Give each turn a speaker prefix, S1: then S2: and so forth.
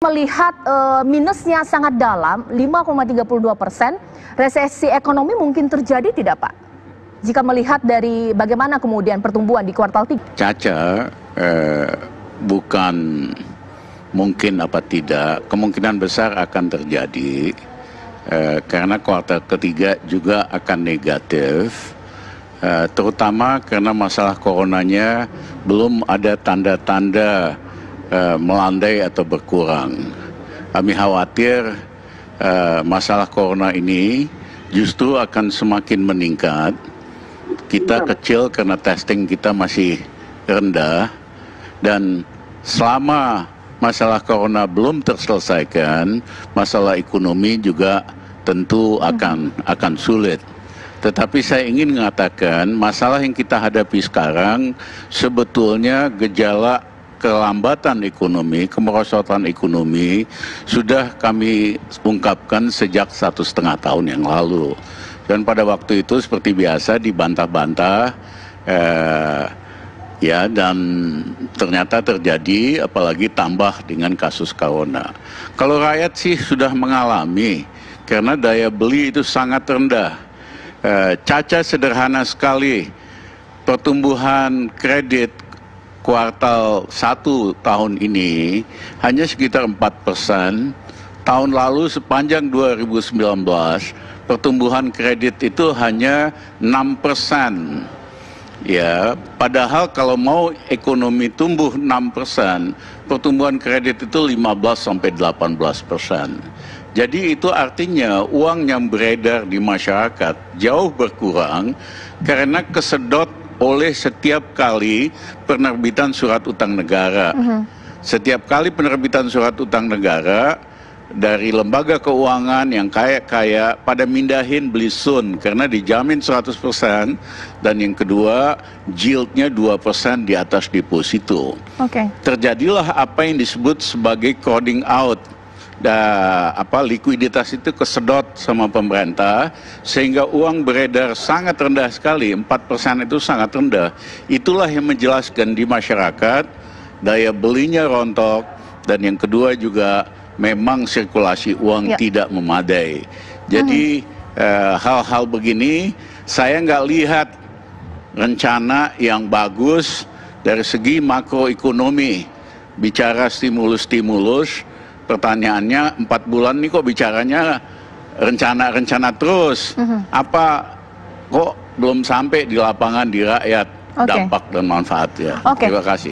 S1: melihat minusnya sangat dalam, 5,32%, resesi ekonomi mungkin terjadi tidak Pak? Jika melihat dari bagaimana kemudian pertumbuhan di kuartal 3.
S2: Caca, bukan mungkin apa tidak, kemungkinan besar akan terjadi karena kuartal ketiga juga akan negatif, terutama karena masalah coronanya belum ada tanda-tanda melandai atau berkurang. Kami khawatir masalah corona ini justru akan semakin meningkat. Kita kecil karena testing kita masih rendah, dan selama masalah corona belum terselesaikan, masalah ekonomi juga tentu akan sulit. Tetapi saya ingin mengatakan masalah yang kita hadapi sekarang sebetulnya gejala kelambatan ekonomi, kemerosotan ekonomi sudah kami ungkapkan sejak 1,5 tahun yang lalu. Dan pada waktu itu seperti biasa dibantah-bantah, ya, dan ternyata terjadi, apalagi tambah dengan kasus corona. Kalau rakyat sih sudah mengalami, karena daya beli itu sangat rendah. Caca sederhana sekali, pertumbuhan kredit kuartal 1 tahun ini hanya sekitar 4%. Tahun lalu sepanjang 2019 pertumbuhan kredit itu hanya 6%. Ya, padahal kalau mau ekonomi tumbuh 6%, pertumbuhan kredit itu 15-18%. Jadi itu artinya uang yang beredar di masyarakat jauh berkurang karena kesedot oleh setiap kali penerbitan surat utang negara. Setiap kali penerbitan surat utang negara dari lembaga keuangan yang kaya-kaya pada mindahin beli sun karena dijamin 100%, dan yang kedua yieldnya 2% di atas deposito. Terjadilah apa yang disebut sebagai crowding out. Likuiditas itu kesedot sama pemerintah sehingga uang beredar sangat rendah sekali, 4% itu sangat rendah. Itulah yang menjelaskan di masyarakat daya belinya rontok, dan yang kedua juga memang sirkulasi uang tidak memadai. Jadi hal-hal begini saya nggak lihat rencana yang bagus dari segi makroekonomi. Bicara stimulus-stimulus, pertanyaannya 4 bulan ini kok bicaranya rencana-rencana terus. Apa kok belum sampai di lapangan di rakyat dampak dan manfaatnya. Terima kasih.